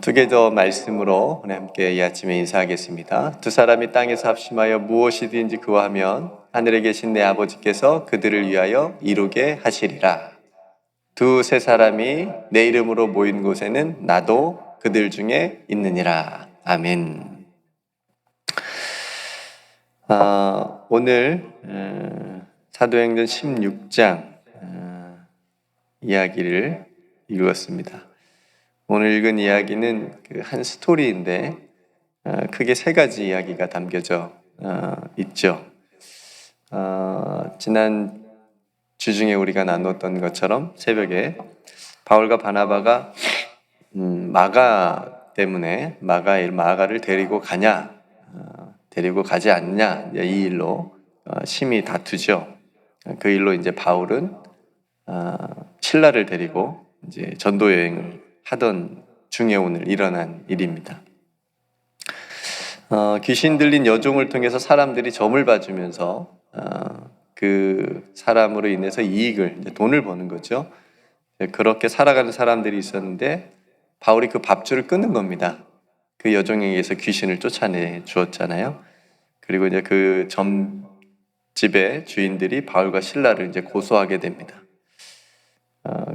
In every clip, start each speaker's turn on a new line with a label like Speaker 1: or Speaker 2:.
Speaker 1: 두 개 더 말씀으로 오늘 함께 이 아침에 인사하겠습니다. 두 사람이 땅에서 합심하여 무엇이든지 구하면 하늘에 계신 내 아버지께서 그들을 위하여 이루게 하시리라. 두세 사람이 내 이름으로 모인 곳에는 나도 그들 중에 있느니라. 아멘. 오늘 사도행전 16장 이야기를 읽었습니다. 오늘 읽은 이야기는 한 스토리인데 크게 세 가지 이야기가 담겨져 있죠. 지난 주 중에 우리가 나눴던 것처럼 새벽에 바울과 바나바가 마가 때문에 마가를 데리고 가냐 데리고 가지 않냐 이 일로 심히 다투죠. 그 일로 이제 바울은 실라를 데리고 이제 전도 여행을 하던 중에 오늘 일어난 일입니다. 귀신 들린 여종을 통해서 사람들이 점을 봐주면서 그 사람으로 인해서 이익을, 돈을 버는 거죠. 그렇게 살아가는 사람들이 있었는데 바울이 그 밥줄을 끊는 겁니다. 그 여종에 의해서 귀신을 쫓아내 주었잖아요. 그리고 이제 그 점집의 주인들이 바울과 실라를 이제 고소하게 됩니다.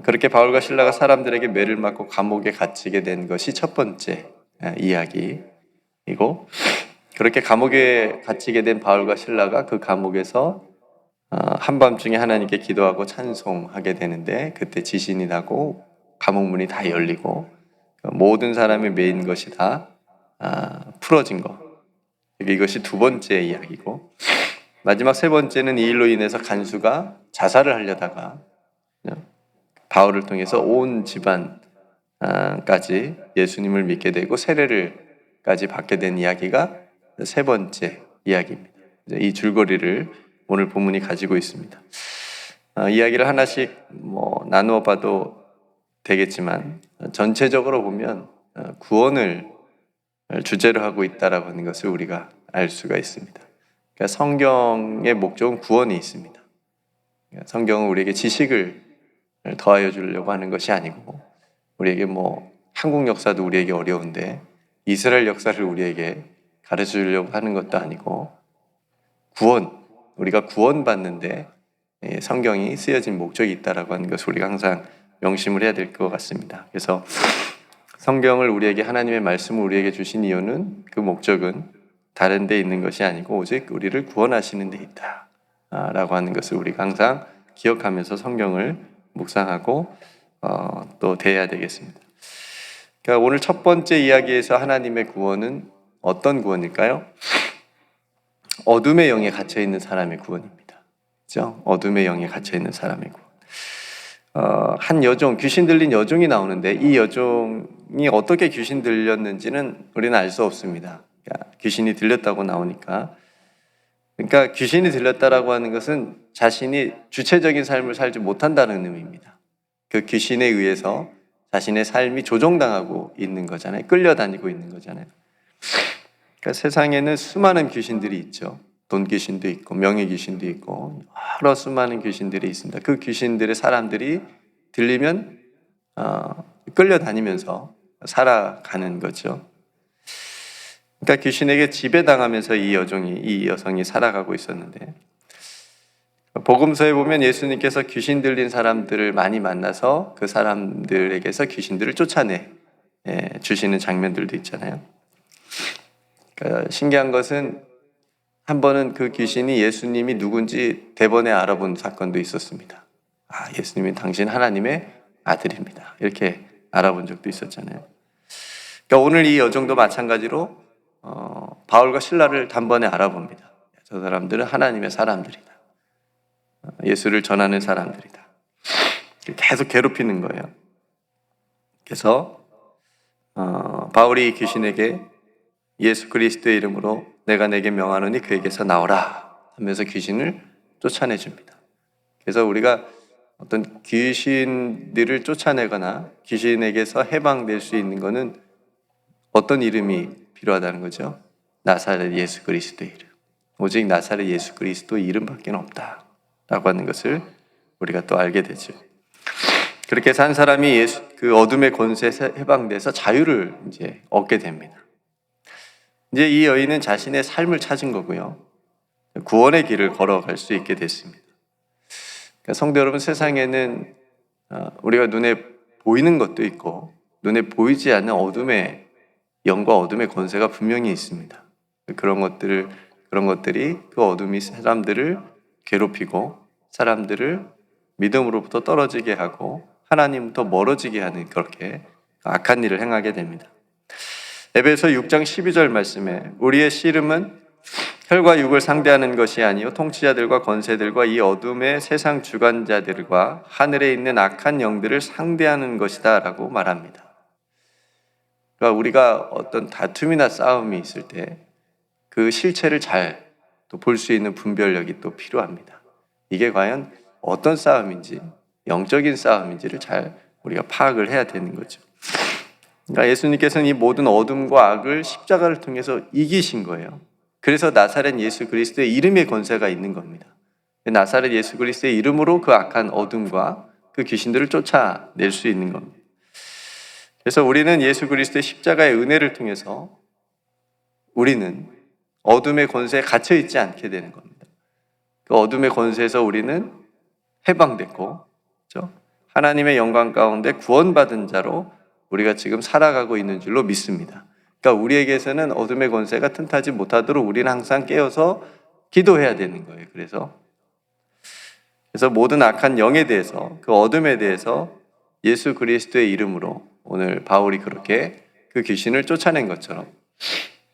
Speaker 1: 그렇게 바울과 실라가 사람들에게 매를 맞고 감옥에 갇히게 된 것이 첫 번째 이야기이고, 그렇게 감옥에 갇히게 된 바울과 실라가 그 감옥에서 한밤중에 하나님께 기도하고 찬송하게 되는데, 그때 지진이 나고 감옥 문이 다 열리고 모든 사람이 매인 것이 다 풀어진 것. 이것이 두 번째 이야기고, 마지막 세 번째는 이 일로 인해서 간수가 자살을 하려다가 바울을 통해서 온 집안까지 예수님을 믿게 되고 세례를까지 받게 된 이야기가 세 번째 이야기입니다. 이 줄거리를 오늘 본문이 가지고 있습니다. 이야기를 하나씩 나누어 봐도 되겠지만 전체적으로 보면 구원을 주제로 하고 있다라고 하는 것을 우리가 알 수가 있습니다. 그러니까 성경의 목적은 구원이 있습니다. 성경은 우리에게 지식을 더하여 주려고 하는 것이 아니고, 우리에게 한국 역사도 우리에게 어려운데 이스라엘 역사를 우리에게 가르쳐 주려고 하는 것도 아니고, 우리가 구원받는데 성경이 쓰여진 목적이 있다라고 하는 것을 우리가 항상 명심을 해야 될 것 같습니다. 그래서 성경을 우리에게, 하나님의 말씀을 우리에게 주신 이유는, 그 목적은 다른 데 있는 것이 아니고 오직 우리를 구원하시는 데 있다 라고 하는 것을 우리가 항상 기억하면서 성경을 묵상하고 또 대해야 되겠습니다. 그러니까 오늘 첫 번째 이야기에서 하나님의 구원은 어떤 구원일까요? 어둠의 영에 갇혀 있는 사람의 구원입니다. 그렇죠? 어둠의 영에 갇혀 있는 사람의 구원. 한 여종, 귀신 들린 여종이 나오는데 이 여종이 어떻게 귀신 들렸는지는 우리는 알 수 없습니다. 그러니까 귀신이 들렸다고 나오니까. 그러니까 귀신이 들렸다라고 하는 것은 자신이 주체적인 삶을 살지 못한다는 의미입니다. 그 귀신에 의해서 자신의 삶이 조종당하고 있는 거잖아요. 끌려다니고 있는 거잖아요. 그러니까 세상에는 수많은 귀신들이 있죠. 돈 귀신도 있고 명예 귀신도 있고 여러 수많은 귀신들이 있습니다. 그 귀신들의 사람들이 들리면 끌려다니면서 살아가는 거죠. 그러니까 귀신에게 지배당하면서 이 여성이 살아가고 있었는데, 복음서에 보면 예수님께서 귀신 들린 사람들을 많이 만나서 그 사람들에게서 귀신들을 쫓아내 주시는 장면들도 있잖아요. 그러니까 신기한 것은 한 번은 그 귀신이 예수님이 누군지 대번에 알아본 사건도 있었습니다. 예수님이 당신 하나님의 아들입니다. 이렇게 알아본 적도 있었잖아요. 그러니까 오늘 이 여종도 마찬가지로 바울과 실라를 단번에 알아봅니다. 저 사람들은 하나님의 사람들이다. 예수를 전하는 사람들이다. 계속 괴롭히는 거예요. 그래서 바울이 귀신에게 예수 그리스도의 이름으로 내가 내게 명하노니 그에게서 나오라 하면서 귀신을 쫓아내줍니다. 그래서 우리가 어떤 귀신들을 쫓아내거나 귀신에게서 해방될 수 있는 것은 어떤 이름이 필요하다는 거죠? 나사렛 예수 그리스도의 이름. 오직 나사렛 예수 그리스도의 이름밖에 없다라고 하는 것을 우리가 또 알게 되죠. 그렇게 해서 한 사람이 그 어둠의 권세에 해방돼서 자유를 이제 얻게 됩니다. 이제 이 여인은 자신의 삶을 찾은 거고요. 구원의 길을 걸어갈 수 있게 됐습니다. 그러니까 성도 여러분, 세상에는 우리가 눈에 보이는 것도 있고 눈에 보이지 않는 어둠의 영과 어둠의 권세가 분명히 있습니다. 그런 것들이 그 어둠이 사람들을 괴롭히고 사람들을 믿음으로부터 떨어지게 하고 하나님부터 멀어지게 하는 그렇게 악한 일을 행하게 됩니다. 에베소 6장 12절 말씀에 우리의 씨름은 혈과 육을 상대하는 것이 아니요 통치자들과 권세들과 이 어둠의 세상 주관자들과 하늘에 있는 악한 영들을 상대하는 것이다 라고 말합니다. 그러니까 우리가 어떤 다툼이나 싸움이 있을 때 그 실체를 잘 또 볼 수 있는 분별력이 또 필요합니다. 이게 과연 어떤 싸움인지, 영적인 싸움인지를 잘 우리가 파악을 해야 되는 거죠. 그러니까 예수님께서는 이 모든 어둠과 악을 십자가를 통해서 이기신 거예요. 그래서 나사렛 예수 그리스도의 이름의 권세가 있는 겁니다. 나사렛 예수 그리스도의 이름으로 그 악한 어둠과 그 귀신들을 쫓아낼 수 있는 겁니다. 그래서 우리는 예수 그리스도의 십자가의 은혜를 통해서 우리는 어둠의 권세에 갇혀 있지 않게 되는 겁니다. 그 어둠의 권세에서 우리는 해방됐고, 그렇죠? 하나님의 영광 가운데 구원받은 자로 우리가 지금 살아가고 있는 줄로 믿습니다. 그러니까 우리에게서는 어둠의 권세가 틈타지 못하도록 우리는 항상 깨어서 기도해야 되는 거예요. 그래서 모든 악한 영에 대해서, 그 어둠에 대해서 예수 그리스도의 이름으로 오늘 바울이 그렇게 그 귀신을 쫓아낸 것처럼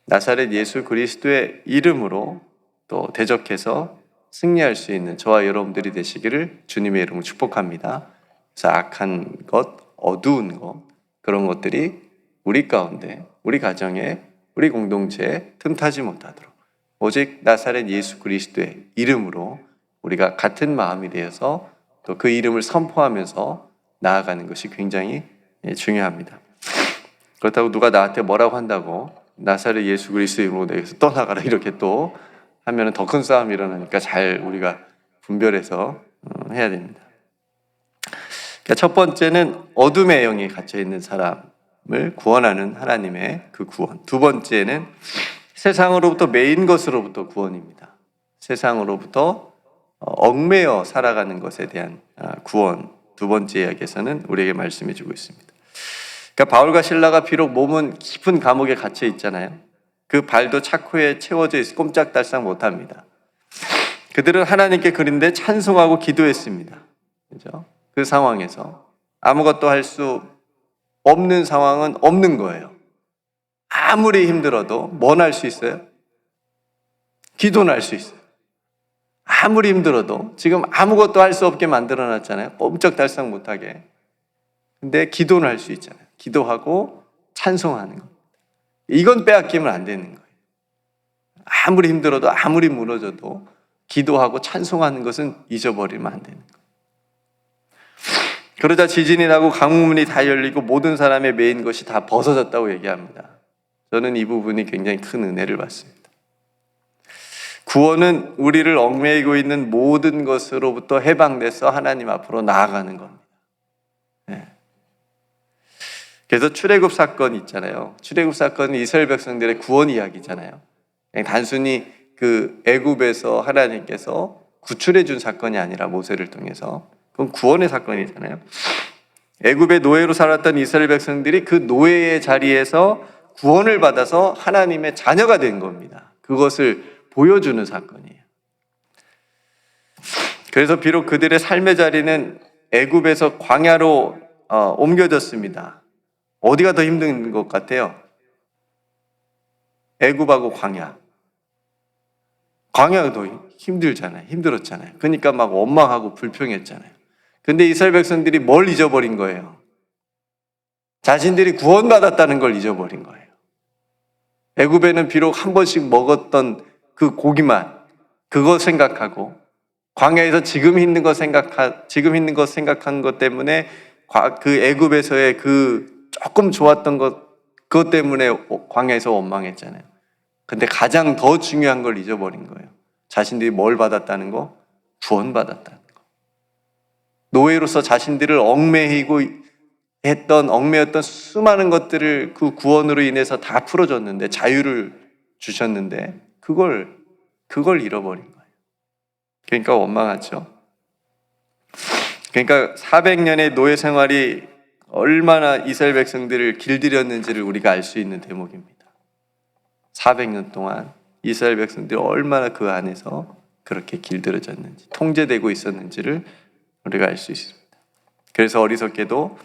Speaker 1: 나사렛 예수 그리스도의 이름으로 또 대적해서 승리할 수 있는 저와 여러분들이 되시기를 주님의 이름으로 축복합니다. 그래서 악한 것, 어두운 것, 그런 것들이 우리 가운데, 우리 가정에, 우리 공동체에 틈타지 못하도록 오직 나사렛 예수 그리스도의 이름으로 우리가 같은 마음이 되어서 또 그 이름을 선포하면서 나아가는 것이 굉장히 중요합니다. 그렇다고 누가 나한테 뭐라고 한다고 나사렛 예수 그리스도의 이름으로 내게서 떠나가라 이렇게 또 하면 더 큰 싸움이 일어나니까 잘 우리가 분별해서 해야 됩니다. 그러니까 첫 번째는 어둠의 영이 갇혀있는 사람을 구원하는 하나님의 그 구원. 두 번째는 세상으로부터 매인 것으로부터 구원입니다. 세상으로부터 얽매여 살아가는 것에 대한 구원. 두 번째 이야기에서는 우리에게 말씀해 주고 있습니다. 그러니까 바울과 실라가 비록 몸은 깊은 감옥에 갇혀 있잖아요. 그 발도 차코에 채워져 있어 꼼짝달싹 못합니다. 그들은 하나님께 그런데 찬송하고 기도했습니다. 그죠? 그 상황에서 아무것도 할 수 없는 상황은 없는 거예요. 아무리 힘들어도 뭘 할 수 있어요? 기도는 할 수 있어요. 아무리 힘들어도 지금 아무것도 할 수 없게 만들어놨잖아요. 꼼짝달싹 못하게. 근데 기도는 할 수 있잖아요. 기도하고 찬송하는 겁니다. 이건 빼앗기면 안 되는 거예요. 아무리 힘들어도 아무리 무너져도 기도하고 찬송하는 것은 잊어버리면 안 되는 거예요. 그러자 지진이 나고 강문이 다 열리고 모든 사람의 매인 것이 다 벗어졌다고 얘기합니다. 저는 이 부분이 굉장히 큰 은혜를 받습니다. 구원은 우리를 얽매이고 있는 모든 것으로부터 해방돼서 하나님 앞으로 나아가는 겁니다. 네. 그래서 출애굽 사건 있잖아요. 출애굽 사건은 이스라엘 백성들의 구원 이야기잖아요. 그냥 단순히 그 애굽에서 하나님께서 구출해 준 사건이 아니라 모세를 통해서 그건 구원의 사건이잖아요. 애굽의 노예로 살았던 이스라엘 백성들이 그 노예의 자리에서 구원을 받아서 하나님의 자녀가 된 겁니다. 그것을 보여주는 사건이에요. 그래서 비록 그들의 삶의 자리는 애굽에서 광야로 옮겨졌습니다. 어디가 더 힘든 것 같아요? 애굽하고 광야. 광야가 더 힘들잖아요. 힘들었잖아요. 그러니까 막 원망하고 불평했잖아요. 근데 이스라엘 백성들이 뭘 잊어버린 거예요? 자신들이 구원받았다는 걸 잊어버린 거예요. 애굽에는 비록 한 번씩 먹었던 그 고기만 그거 생각하고 광야에서 지금 있는 것 생각한 것 때문에 그 애굽에서의 그 조금 좋았던 그것 때문에 광야에서 원망했잖아요. 근데 가장 더 중요한 걸 잊어버린 거예요. 자신들이 뭘 받았다는 거? 구원받았다는 거. 노예로서 자신들을 얽매였던 수많은 것들을 그 구원으로 인해서 다 풀어줬는데, 자유를 주셨는데 그걸 잃어버린 거예요. 그러니까 원망하죠. 그러니까 400년의 노예 생활이 얼마나 이스라엘 백성들을 길들였는지를 우리가 알 수 있는 대목입니다. 400년 동안 이스라엘 백성들이 얼마나 그 안에서 그렇게 길들여졌는지, 통제되고 있었는지를 우리가 알 수 있습니다. 그래서 어리석게도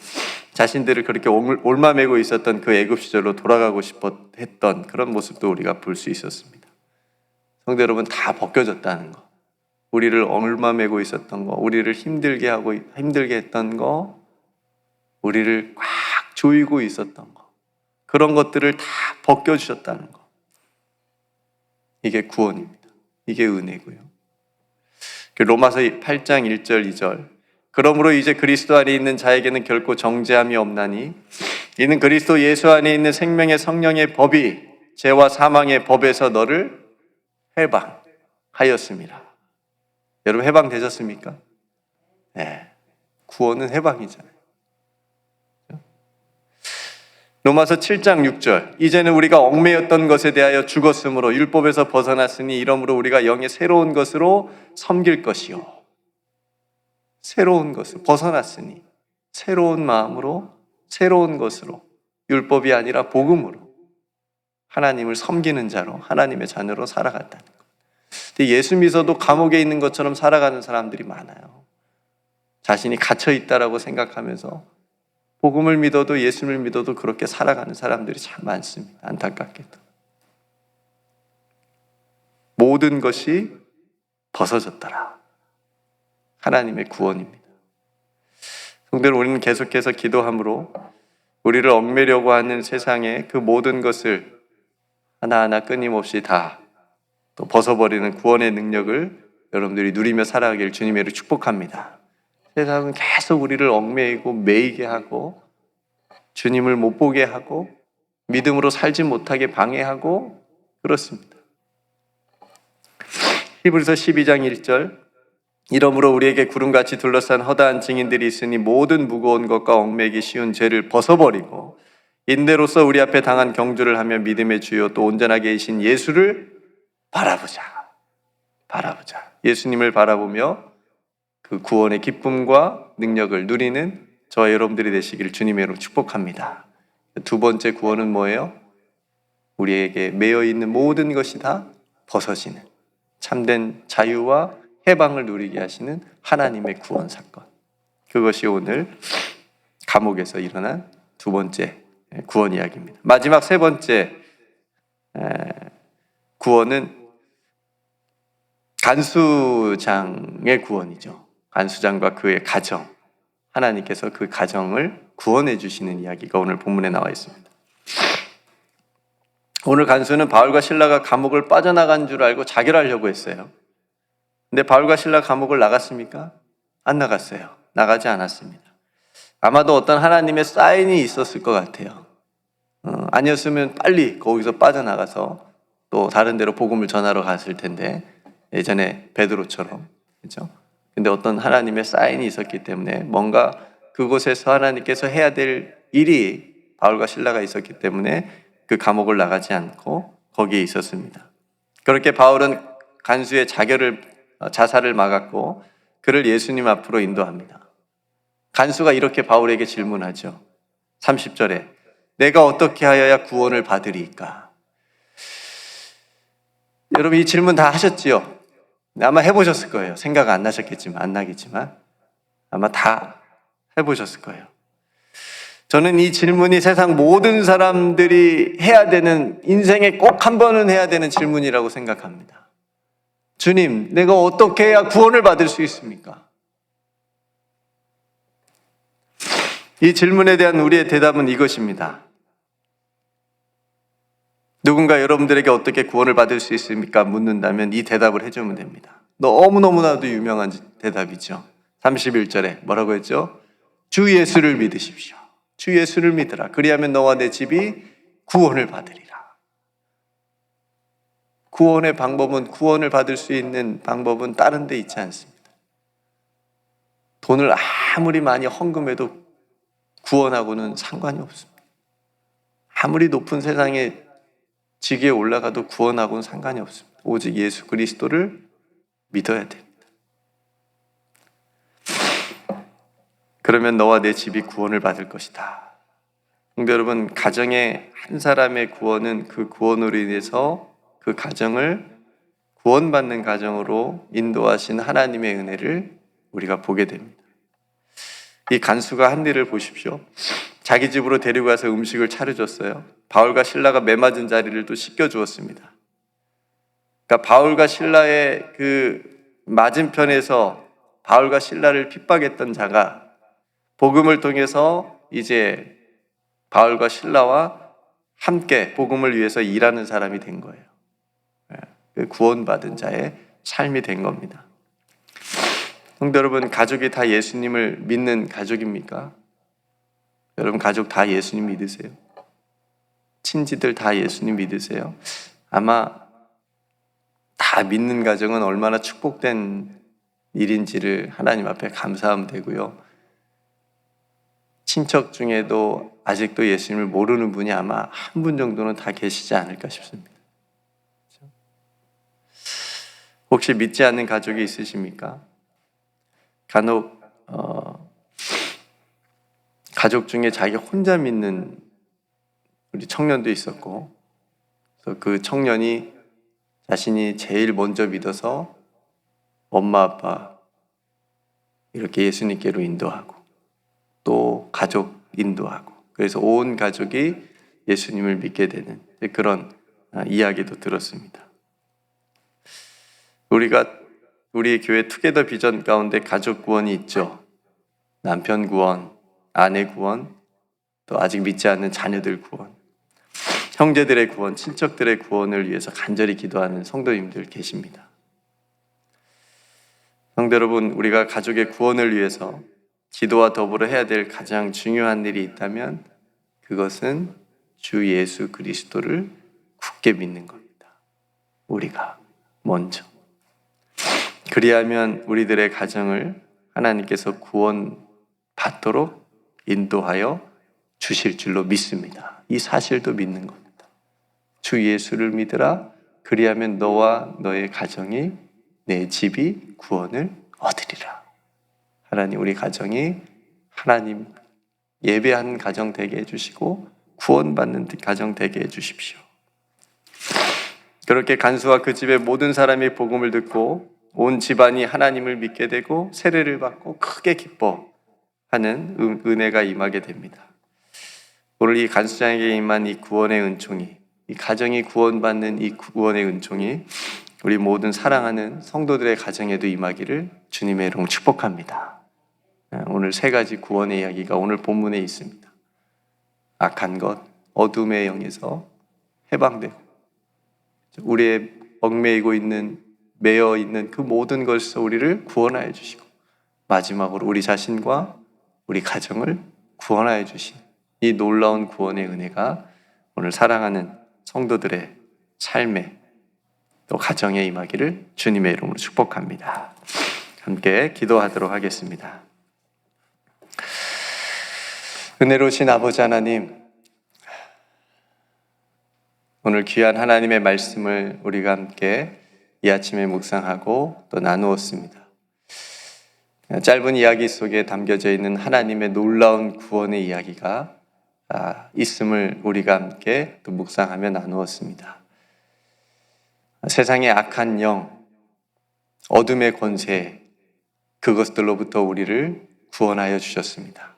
Speaker 1: 자신들을 그렇게 올마매고 있었던 그 애굽 시절로 돌아가고 싶어 했던 그런 모습도 우리가 볼 수 있었습니다. 성도 여러분, 다 벗겨졌다는 거, 우리를 올마매고 있었던 거, 우리를 힘들게 했던 거, 우리를 꽉 조이고 있었던 거, 그런 것들을 다 벗겨주셨다는 거, 이게 구원입니다. 이게 은혜고요. 로마서 8장 1절 2절, 그러므로 이제 그리스도 안에 있는 자에게는 결코 정죄함이 없나니 이는 그리스도 예수 안에 있는 생명의 성령의 법이 죄와 사망의 법에서 너를 해방하였습니다. 여러분, 해방되셨습니까? 네, 구원은 해방이잖아요. 로마서 7장 6절, 이제는 우리가 얽매였던 것에 대하여 죽었으므로 율법에서 벗어났으니 이러므로 우리가 영의 새로운 것으로 섬길 것이요. 새로운 것을 벗어났으니 새로운 마음으로, 새로운 것으로, 율법이 아니라 복음으로 하나님을 섬기는 자로, 하나님의 자녀로 살아갔다는 것. 근데 예수 믿어도 감옥에 있는 것처럼 살아가는 사람들이 많아요. 자신이 갇혀 있다라고 생각하면서 복음을 믿어도, 예수를 믿어도 그렇게 살아가는 사람들이 참 많습니다. 안타깝게도. 모든 것이 벗어졌더라. 하나님의 구원입니다. 성도들, 우리는 계속해서 기도함으로 우리를 얽매려고 하는 세상의 그 모든 것을 하나하나 끊임없이 다 또 벗어버리는 구원의 능력을 여러분들이 누리며 살아가길 주님의 이름으로 축복합니다. 세상은 계속 우리를 얽매이고 매이게 하고 주님을 못 보게 하고 믿음으로 살지 못하게 방해하고 그렇습니다. 히브리서 12장 1절, 이러므로 우리에게 구름같이 둘러싼 허다한 증인들이 있으니 모든 무거운 것과 얽매기 쉬운 죄를 벗어버리고 인내로서 우리 앞에 당한 경주를 하며 믿음의 주요 또 온전하게 계신 예수를 바라보자. 예수님을 바라보며 그 구원의 기쁨과 능력을 누리는 저와 여러분들이 되시기를 주님의 이름으로 축복합니다. 두 번째 구원은 뭐예요? 우리에게 매여 있는 모든 것이 다 벗어지는 참된 자유와 해방을 누리게 하시는 하나님의 구원 사건. 그것이 오늘 감옥에서 일어난 두 번째 구원 이야기입니다. 마지막 세 번째 구원은 간수장의 구원이죠. 간수장과 그의 가정, 하나님께서 그 가정을 구원해 주시는 이야기가 오늘 본문에 나와 있습니다. 오늘 간수는 바울과 실라가 감옥을 빠져나간 줄 알고 자결하려고 했어요. 근데 바울과 실라 감옥을 나갔습니까? 안 나갔어요. 나가지 않았습니다. 아마도 어떤 하나님의 사인이 있었을 것 같아요. 아니었으면 빨리 거기서 빠져나가서 또 다른 데로 복음을 전하러 갔을 텐데, 예전에 베드로처럼, 그렇죠? 근데 어떤 하나님의 사인이 있었기 때문에 뭔가 그곳에서 하나님께서 해야 될 일이 바울과 실라가 있었기 때문에 그 감옥을 나가지 않고 거기에 있었습니다. 그렇게 바울은 간수의 자살을 막았고 그를 예수님 앞으로 인도합니다. 간수가 이렇게 바울에게 질문하죠. 30절에 내가 어떻게 하여야 구원을 받으리까? 여러분, 이 질문 다 하셨지요? 아마 해보셨을 거예요. 생각 안 나겠지만 아마 다 해보셨을 거예요. 저는 이 질문이 세상 모든 사람들이 해야 되는, 인생에 꼭 한 번은 해야 되는 질문이라고 생각합니다. 주님, 내가 어떻게 해야 구원을 받을 수 있습니까? 이 질문에 대한 우리의 대답은 이것입니다. 누군가 여러분들에게 어떻게 구원을 받을 수 있습니까? 묻는다면 이 대답을 해주면 됩니다. 너무나도 유명한 대답이죠. 31절에 뭐라고 했죠? 주 예수를 믿으십시오. 주 예수를 믿으라. 그리하면 너와 내 집이 구원을 받으리라. 구원의 방법은, 구원을 받을 수 있는 방법은 다른 데 있지 않습니다. 돈을 아무리 많이 헌금해도 구원하고는 상관이 없습니다. 아무리 높은 세상의 지기에 올라가도 구원하고는 상관이 없습니다. 오직 예수 그리스도를 믿어야 됩니다. 그러면 너와 내 집이 구원을 받을 것이다. 성도 여러분, 가정의 한 사람의 구원은 그 구원으로 인해서 그 가정을 구원받는 가정으로 인도하신 하나님의 은혜를 우리가 보게 됩니다. 이 간수가 한 일을 보십시오. 자기 집으로 데리고 가서 음식을 차려줬어요. 바울과 실라가 매맞은 자리를 또 씻겨주었습니다. 그러니까 바울과 실라의 그 맞은편에서 바울과 실라를 핍박했던 자가 복음을 통해서 이제 바울과 실라와 함께 복음을 위해서 일하는 사람이 된 거예요. 구원받은 자의 삶이 된 겁니다. 성도 여러분, 가족이 다 예수님을 믿는 가족입니까? 여러분 가족 다 예수님 믿으세요? 친지들 다 예수님 믿으세요? 아마 다 믿는 가정은 얼마나 축복된 일인지를 하나님 앞에 감사하면 되고요. 친척 중에도 아직도 예수님을 모르는 분이 아마 한 분 정도는 다 계시지 않을까 싶습니다. 혹시 믿지 않는 가족이 있으십니까? 간혹 가족 중에 자기 혼자 믿는 우리 청년도 있었고, 그래서 그 청년이 자신이 제일 먼저 믿어서 엄마 아빠 이렇게 예수님께로 인도하고 또 가족 인도하고, 그래서 온 가족이 예수님을 믿게 되는 그런 이야기도 들었습니다. 우리 교회 투게더 비전 가운데 가족 구원이 있죠. 남편 구원, 아내 구원, 또 아직 믿지 않는 자녀들 구원, 형제들의 구원, 친척들의 구원을 위해서 간절히 기도하는 성도님들 계십니다. 성도 여러분, 우리가 가족의 구원을 위해서 기도와 더불어 해야 될 가장 중요한 일이 있다면 그것은 주 예수 그리스도를 굳게 믿는 겁니다. 우리가 먼저. 그리하면 우리들의 가정을 하나님께서 구원받도록 인도하여 주실 줄로 믿습니다. 이 사실도 믿는 겁니다. 주 예수를 믿으라. 그리하면 너와 너의 가정이, 내 집이 구원을 얻으리라. 하나님, 우리 가정이 하나님 예배하는 가정 되게 해주시고 구원받는 가정 되게 해주십시오. 그렇게 간수와 그 집의 모든 사람이 복음을 듣고 온 집안이 하나님을 믿게 되고 세례를 받고 크게 기뻐하는 은혜가 임하게 됩니다. 오늘 이 간수장에게 임한 이 구원의 은총이, 이 가정이 구원받는 이 구원의 은총이 우리 모든 사랑하는 성도들의 가정에도 임하기를 주님의 이름으로 축복합니다. 오늘 세 가지 구원의 이야기가 오늘 본문에 있습니다. 악한 것, 어둠의 영에서 해방되고 우리의 얽매이고 있는, 매여 있는 그 모든 것에서 우리를 구원하여 주시고 마지막으로 우리 자신과 우리 가정을 구원하여 주신 이 놀라운 구원의 은혜가 오늘 사랑하는 성도들의 삶에 또 가정에 임하기를 주님의 이름으로 축복합니다. 함께 기도하도록 하겠습니다. 은혜로우신 아버지 하나님, 오늘 귀한 하나님의 말씀을 우리가 함께 이 아침에 묵상하고 또 나누었습니다. 짧은 이야기 속에 담겨져 있는 하나님의 놀라운 구원의 이야기가 있음을 우리가 함께 또 묵상하며 나누었습니다. 세상의 악한 영, 어둠의 권세, 그것들로부터 우리를 구원하여 주셨습니다.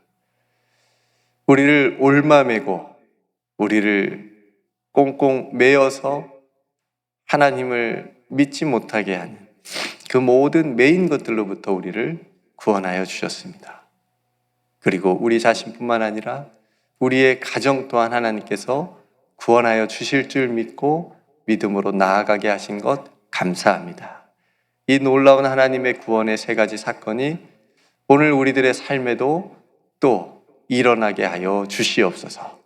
Speaker 1: 우리를 올마매고 우리를 꽁꽁 매어서 하나님을 믿지 못하게 하는 그 모든 매인 것들로부터 우리를 구원하여 주셨습니다. 그리고 우리 자신뿐만 아니라 우리의 가정 또한 하나님께서 구원하여 주실 줄 믿고 믿음으로 나아가게 하신 것 감사합니다. 이 놀라운 하나님의 구원의 세 가지 사건이 오늘 우리들의 삶에도 또 일어나게 하여 주시옵소서.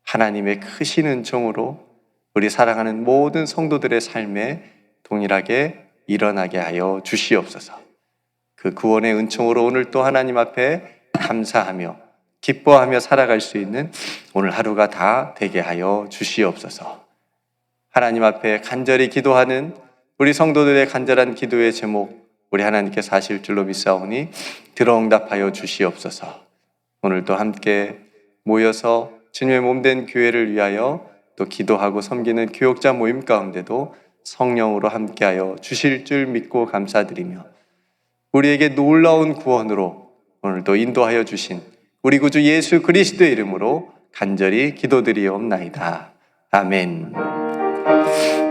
Speaker 1: 하나님의 크신 은총으로 우리 사랑하는 모든 성도들의 삶에 동일하게 일어나게 하여 주시옵소서. 그 구원의 은총으로 오늘 또 하나님 앞에 감사하며 기뻐하며 살아갈 수 있는 오늘 하루가 다 되게 하여 주시옵소서. 하나님 앞에 간절히 기도하는 우리 성도들의 간절한 기도의 제목, 우리 하나님께서 하실 줄로 믿사오니 들어응답하여 주시옵소서. 오늘도 함께 모여서 주님의 몸된 교회를 위하여 또 기도하고 섬기는 교역자 모임 가운데도 성령으로 함께하여 주실 줄 믿고 감사드리며 우리에게 놀라운 구원으로 오늘도 인도하여 주신 우리 구주 예수 그리스도의 이름으로 간절히 기도드리옵나이다. 아멘.